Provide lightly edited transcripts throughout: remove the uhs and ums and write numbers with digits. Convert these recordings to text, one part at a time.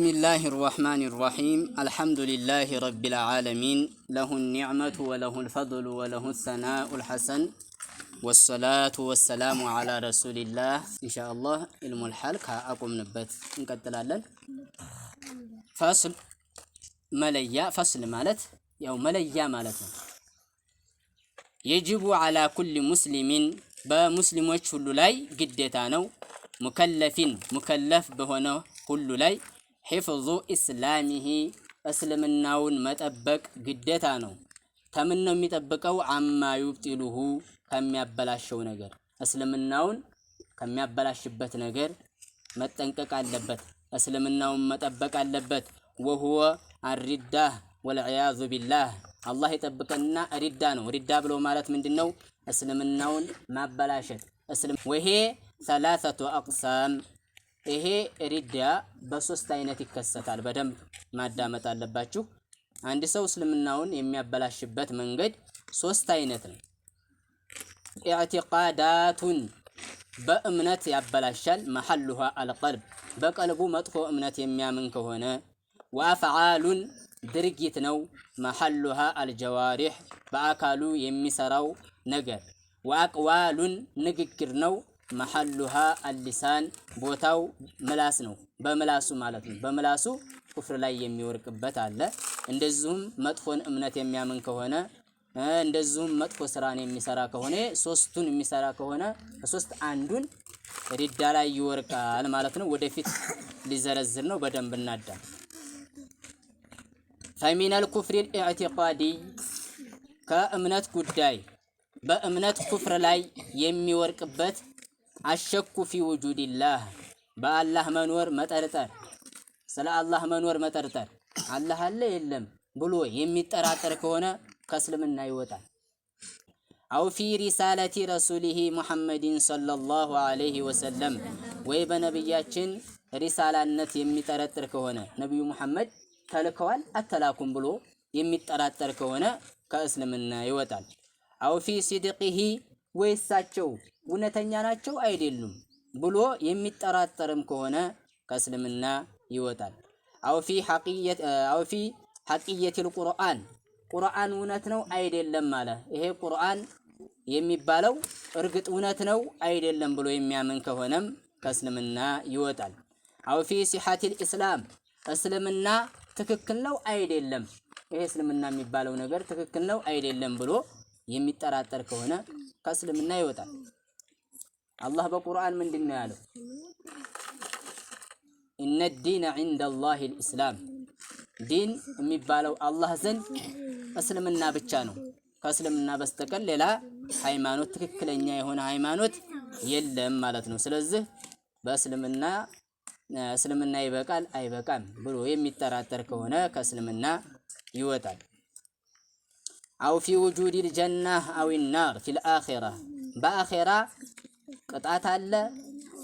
بسم الله الرحمن الرحيم الحمد لله رب العالمين له النعمة وله الفضل وله الثناء الحسن والصلاة والسلام على رسول الله إن شاء الله علم الحال كأقوم نبت نقتلالن فصل مليا فصل مالت يوم مليا مالت يجب على كل مسلم بمسلموች ሁሉ ላይ ግዴታ ነው مكلف በሆነው ሁሉ ላይ حفظ اسلامه እስልምናውን መጠበቅ ግዴታ ነው ተምን ነው የሚጠብቀው አማ ይብጥሉሁ ከሚያበላሽው ነገር እስልምናውን ከሚያበላሽበት ነገር መጠንቀቅ አለበት እስልምናውን መጠበቅ አለበት وهو الردة والعياذ بالله الله ይጠብቀና ሪዳ ነው ሪዳ ብሎ ማለት ምንድነው እስልምናውን ማበላሸት እስልም ወሄ ثلاثه اقسام ይሄ ሪዳ በሶስት አይነት ይከሰታል በደንብ ማዳመጥ አለባችሁ አንድ ሰው እስልምናውን የሚያበላሽበት መንገድ ሶስት አይነት ነው ኢዕቲቃዳቱን በእምነት ያበላሻል محلها القلب በቀልቡ መጥፎ እምነት የሚያምን ከሆነ ወአፍዓሉን ድርጊት ነው محلها الجوارح በአካሉ የሚሰራው ነገር ወአቅዋሉን ንግግር ነው محلها اللسان ቦታው ምላስ ነው በምላሱ ማለት ነው በምላሱ ኩፍር ላይ የሚወርቅበት አለ እንደዚሁም መጥፎን እምነት የሚያምን ከሆነ እንደዚሁም መጥፎ ስራን የሚሰራ ከሆነ ሶስቱን የሚሰራ ከሆነ ሶስት አንዱን ሪዳ ላይ ይወርቃል ማለት ነው ወደፊት ሊዘረዝር ነው በደንብ እናዳም فمن الكفر الاعتقادي ከእምነት ጉዳይ በእምነት ኩፍር ላይ የሚወርቅበት አሸኩ ፊ ውጁዲላህ በአላህ መኖር መጠርጠር ስለ አላህ መኖር መጠርጠር አላህ አለ የለም ብሎ የሚጠራጠር ከሆነ ከእስልምና ይወጣል አው ፊ ሪሳለቲ ረሱሊሂ ሙሐመድን ሰለላሁ ዐለይሂ ወሰለም ወይ በነብያችን ሪሳላነት የሚጠረጥር ከሆነ ነብዩ መሐመድ ተልከዋል አተላኩም ብሎ የሚጠራጠር ከሆነ ከእስልምና ይወጣል አው ፊ ሲድቂሂ ወይሳቸው እውነተኛ ናቸው አይደሉም ብሎ የሚጠራጠርም ከሆነ ከእስልምና ይወጣል አው ፊ ሐቂየት القرآن ቁርአን እውነት ነው አይደለም ማለት ይሄ ቁርአን የሚባለው እርግጥ እውነት ነው አይደለም ብሎ የሚያምን ከሆነም ከእስልምና ይወጣል አው ፊ ሲሐት الاسلام እስልምና ትክክል ነው አይደለም ይሄ እስልምና የሚባለው ነገር ትክክል ነው አይደለም ብሎ የሚጠራጠር ከሆነ ከእስልምና ይወጣል አላህ በቁርአን ምንድነው ያለው ኢነ الدين عند الله الاسلام ዲን የሚባለው አላህ ዘንድ እስልምና ብቻ ነው ከእስልምና በስተቀር ሌላ ሃይማኖት ትክክለኛ የሆነ ሃይማኖት የለም ማለት ነው ስለዚህ በእስልምና እስልምና ይበቃል አይበቃም ብሎ የሚጠራጠር ከሆነ ከእስልምና ይወጣል አው ፊ وجود الجنة او النار في الاخره በአኺራ ቅጣት አለ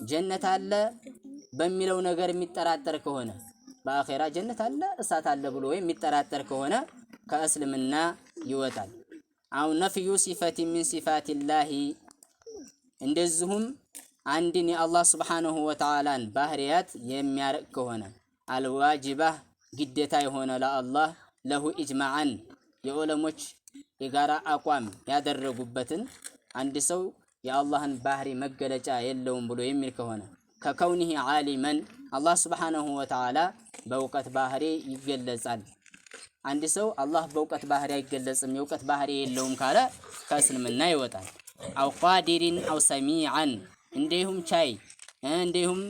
ጀነት አለ በሚለው ነገር የሚጠራጠር ከሆነ በአኺራ ጀነት አለ እሳት አለ ብሎ የሚጠራጠር ከሆነ ከእስልምና ይወጣል አው ነፍዩ ሲፈቲ ሚን ሲፋቲላሂ እንደዚሁም አንድን የአላህ Subhanahu Wa Ta'ala ባህሪያት የሚያርቅ ከሆነ አልዋጅባህ ግዴታ የሆነ ለአላህ ለሁ ኢጅማዓን የዑለሞች የጋራ አቋም ያደረጉበትን አንድ ሰው የአላህን ባህሪ መገለጫ የለውም ብሎ የሚል ከሆነ ከከውኒሂ ዓሊመን አላህ Subhanahu Wa Ta'ala በእውቀት ባህሪ ይገለጻል አንድ ሰው አላህ በእውቀት ባህሪ አይገለጽም የእውቀት ባህሪ የለውም ካለ ከእስልምና ይወጣል አው ቃዲሪን አው ሰሚዓን እንደሁም ቻይ እንደሁም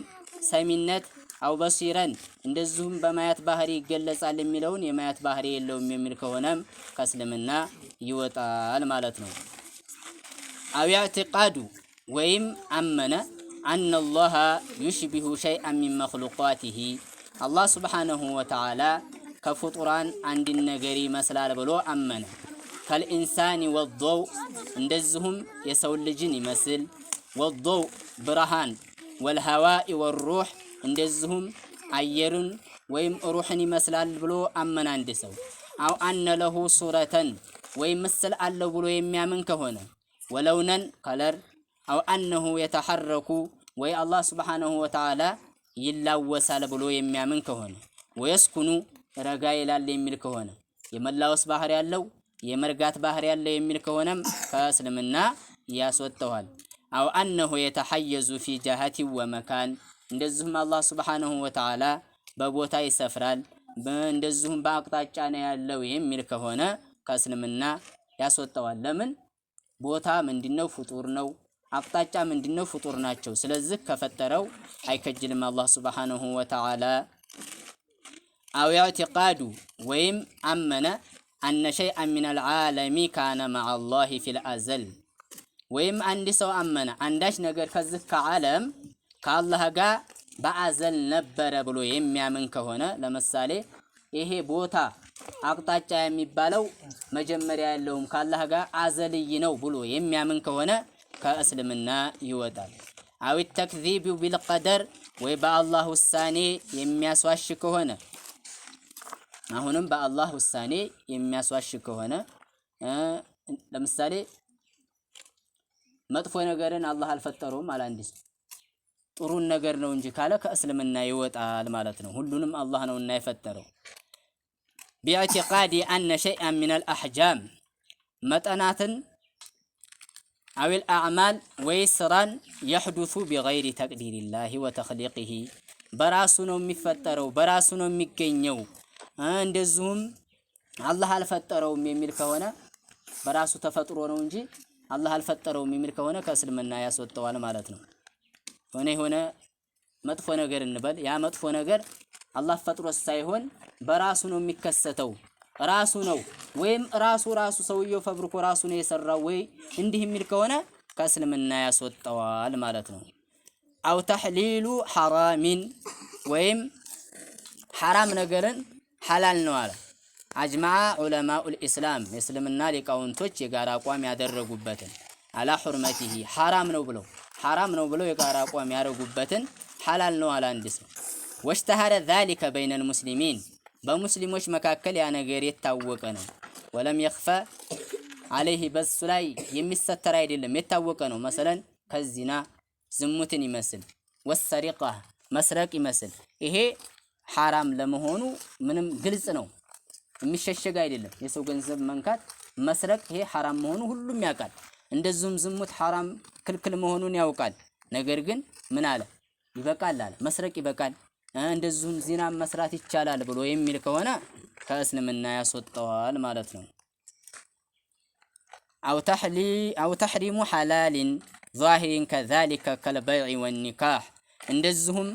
ሰሚነት አው በሲረን እንደዚሁም በማያት ባህሪ ይገለጻል የሚለውን የማያት ባህሪ የለውም የሚል ከሆነም ከእስልምና ይወጣል ማለት ነው አው ያዕቲቃዱ ወይም አመነ أن الله يشبه شيئا من مخلوقاته الله سبحانه وتعالى كفطران عند النجري مسلال بلو أمنا كالإنسان والضوء እንደዚሁም የሰው ልጅን ይመስል والضوء ብርሃን والهواء والروح እንደዚሁም አየርን ወይም ሩህን ይመስላል ብሎ አመና አንድ ሰው አው አነ ለሁ ሱረተን ወይም ምስል አለው ብሎ የሚያምን ከሆነ ወለውነን ከለር አው አንሁ የተሐረኩ ወይ አላህ Subhanahu Wa Ta'ala ይላወሳል ብሎ የሚያምን ከሆነ ወየስኩኑ ረጋ ይላል የሚል ከሆነ የመላወስ ባህሪ ያለው የመርጋት ባህሪ ያለው የሚል ከሆነም ከእስልምና ያስወጣዋል። አው አነሁ የተሐየዙ ፊ ጀሃቲ ወመካን እንደዚሁም አላህ ሱብሓነሁ ወተዓላ በቦታ ይሰፍራል እንደዚሁም በአቅጣጫ ነው ያለው የሚል ከሆነ ከእስልምና ያስወጣዋል። ለምን? ቦታ ምንድነው? ፍጡር ነው። አቅጣጫ ምንድነው? ፍጡር ናቸው። ስለዚህ ከፈጠረው አይከጅልም አላህ ሱብሓነሁ ወተዓላ። አው ኢዕቲቃዱ ወይም አመነ አነ ሸይአን ሚነል ዓለሚ ካነ መዐላሂ ፊል አዘል ወይም አንድ ሰው አመነ አንዳች ነገር ከዚህ ከዓለም ከአላህ ጋር በአዘል ነበረ ብሎ የሚያምን ከሆነ ለምሳሌ ይሄ ቦታ አቅጣጫ የሚባለው መጀመሪያ ያለውም ከአላህ ጋር አዘልይ ነው ብሎ የሚያምን ከሆነ ከእስልምና ይወጣል። አው ተክዚቡ ቢልቀደር ወይ በአላህ ውሳኔ የሚያስዋሽ ከሆነ አሁንም በአላህ ውሳኔ የሚያስዋሽ ከሆነ ለምሳሌ መጥፎ ነገርን አላህ አልፈጠረውም አለ አንድ ሰው ጥሩን ነገር ነው እንጂ ካለ ከእስልምና ይወጣል ማለት ነው። ሁሉንም አላህ ነውና የፈጠረው። ቢኢዕቲቃዲ አነ ሸይአን ሚነል አሕጃም መጠናትን አዊል አዕማል ወይ ስራን የሕዱሱ ቢገይሪ ተቅዲሪላሂ ወተኽሊቂሂ በራሱ ነው የሚፈጠረው በራሱ ነው የሚገኘው እንደዚሁም አላህ አልፈጠረውም የሚል ከሆነ በራሱ ተፈጥሮ ነው እንጂ አላህ አልፈጠረውም የሚል ከሆነ ከእስልምና ያስወጣዋል ማለት ነው። ሆነ መጥፎ ነገር እንበል ያ መጥፎ ነገር አላህ ፈጥሮ ሳይሆን በራሱ ነው የሚከሰተው ራሱ ነው ወይም ራሱ ሰውየው ፈብርኮ ራሱ ነው የሰራው ወይ እንዲህ የሚል ከሆነ ከእስልምና ያስወጣዋል ማለት ነው። አው ተሕሊሉ ሐራሚን ወይም ሐራም ነገርን ሐላል ነው አለ። አጅማዓ ዑለማኡል ኢስላም የእስልምና ሊቃውንቶች የጋራ አቋም ያደረጉበትን አላ ሑርመቲሂ ሐራም ነው ብለው የጋራ አቋም ያደረጉበትን ሐላል ነው አለ አንድ ሰው። ወሽተሐረ ዛሊከ በይነል ሙስሊሚን በሙስሊሞች መካከል ያ ነገር የታወቀ ነው። ወለም የኽፈ አለይህ በሱ ላይ የሚሰተር አይደለም የታወቀ ነው። መሰለን ከዚና ዝሙትን ይመስል ወሰሪቃ መስረቅ ይመስል ይሄ ሐራም ለመሆኑ ምንም ግልጽ ነው የሚሸሸግ አይደለም። የሰው ገንዘብ መንካት መስረቅ ይሄ ሐራም መሆኑ ሁሉም ያውቃል። እንደዚሁም ዝሙት ሐራም ክልክል መሆኑን ያውቃል። ነገር ግን ምን አለ ይበቃል አለ መስረቅ ይበቃል እንደዚሁም ዚና መስራት ይቻላል ብሎ የሚል ከሆነ ከእስልምና ያስወጣዋል ማለት ነው። አው ተሕሪሙ ሐላልን ዛሂሪን ከዛሊከ ከልበይዕ ወኒካህ እንደዚሁም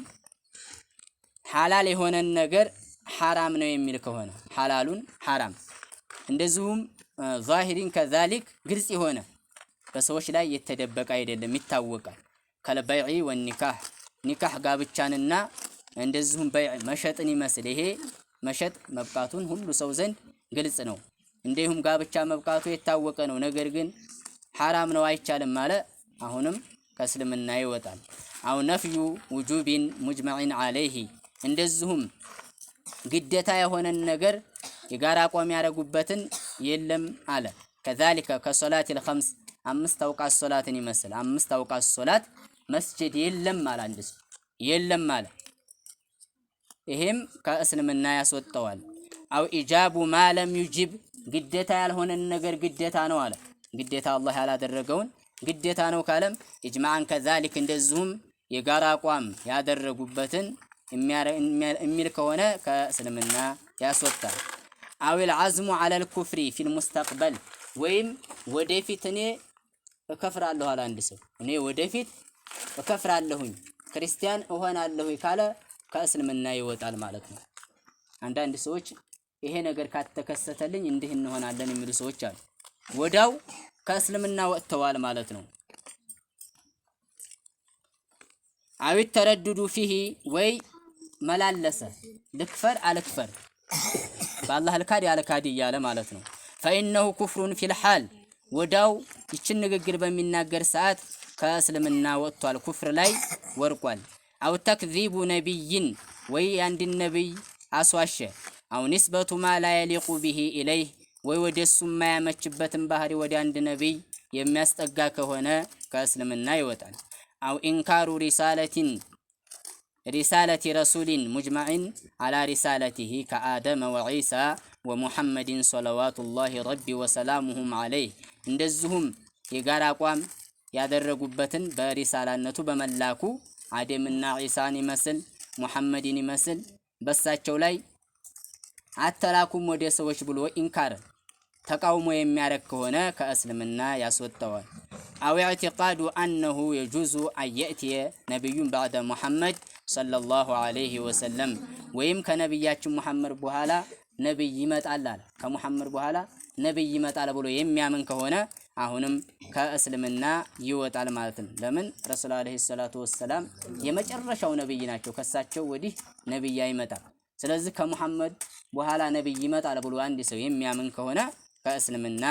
ሐላል የሆነን ነገር ሐራም ነው የሚል ከሆነ ሐላሉን ሐራም እንደዚሁም ዛሂሪን ከዛሊክ ግልጽ የሆነ በሰዎች ላይ የተደበቀ አይደለም ይታወቃል። ከልበይዕ ወኒካህ ኒካህ ጋብቻንና እንደዚሁም በይዕ መሸጥን ይመስል ይሄ መሸጥ መብቃቱን ሁሉ ሰው ዘንድ ግልጽ ነው። እንዲሁም ጋብቻ መብቃቱ የታወቀ ነው። ነገር ግን ሐራም ነው አይቻልም ማለት አሁንም ከእስልምና ይወጣል። አው ነፍዩ ውጁቢን ሙጅመዒን ዐለይሂ እንደዚሁም ግዴታ የሆነን ነገር የጋራ አቋም ያደረጉበትን የለም አለ። ከዛሊከ ከሶላቲል ኸምስ 5 አውቃት ሶላትን ይመስል 5 አውቃት ሶላት መስጂድ የለም አለ አንድ ሰው የለም አለ። ይሄም ከእስልምና ያስወጣዋል። አው ኢጃቡ ማለም ዩጂብ ግዴታ ያልሆነን ነገር ግዴታ ነው አለ። ግዴታ አላህ ያላደረገውን ግዴታ ነው ካለም ኢጅማዕን ከዛሊክ እንደዚሁም የጋራ አቋም ያደረጉበትን የሚል ከሆነ ከእስልምና ያስወጣል። አዊል አዝሙ ዐለል ኩፍሪ ፊል ሙስተቅበል ወይም ወደፊት እኔ እከፍራለሁ አለ አንድ ሰው እኔ ወደፊት እከፍራለሁኝ ክርስቲያን እሆናለሁ ካለ ከእስልምና ይወጣል ማለት ነው። አንዳንድ ሰዎች ይሄ ነገር ካተከሰተልኝ እንዲህ እንሆናለን የሚሉ ሰዎች አሉ። ወዳው ከእስልምና ወጥተዋል ማለት ነው። አዊት ተረዱዱ ፊሂ ወይ መላለሰ ልክፈር አልክፈር በአላህ ልካድ ያልካድ እያለ ማለት ነው። ፈኢነሁ ኩፍሩን ፊል ሐል ወዳው ይችን ንግግር በሚናገር ሰዓት ከእስልምና ወጥቷል ኩፍር ላይ ወርቋል። አው ተክዚቡ ነቢይን ወይ አንድ ነቢይ አስዋሸ አው ንስበቱ ማ ላ የሊቁ ቢሂ ኢለይህ ወይ ወደሱ የማያመችበትን ባህሪ ወደ አንድ ነቢይ የሚያስጠጋ ከሆነ ከእስልምና ይወጣል። አው ኢንካሩ ሪሳለቲን رسالة رسول مجمع على رسالته كآدم وعيسى ومحمد صلوات الله ربي وسلامهم عليه እንደዚሁም የጋራ አቋም ያደረጉበትን በሪሳላነቱ በመላኩ አደምና ዒሳን ይመስል ሙሐመድን ይመስል በሳቸው ላይ አተላኩም ወደ ሰዎች ብሎ ኢንካር ተቃውሞ የሚያረክ ከሆነ ከእስልምና ያስወጣዋል። አው ኢዕቲቃዱ አነሁ የጁዙ አየእቲየ ነብዩን ባዕደ ሙሐመድ ሰለላሁ ዐለይሂ ወሰለም ወይም ከነብያችን ሙሐመድ በኋላ ነብይ ይመጣል አለ ከሙሐመድ በኋላ ነብይ ይመጣል ብሎ የሚያምን ከሆነ አሁንም ከእስልምና ይወጣል ማለት ነው። ለምን ረሱል አለይሂ ሰላቱ ወሰለም የመጨረሻው ነብይ ናቸው። ከሳቸው ወዲህ ነብይ አይመጣም። ስለዚህ ከሙሐመድ በኋላ ነብይ ይመጣል ብሎ አንድ ሰው የሚያምን ከሆነ ከእስልምና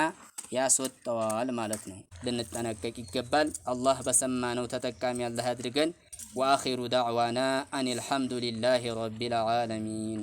ያስወጣዋል ማለት ነው። ልንጠነቀቅ ይገባል። አላህ በሰማነው ተጠቃሚ አላህ ያድርገን። ወአኺሩ ዳዕዋና አኒል ሐምዱሊላሂ ረቢል ዓለሚን።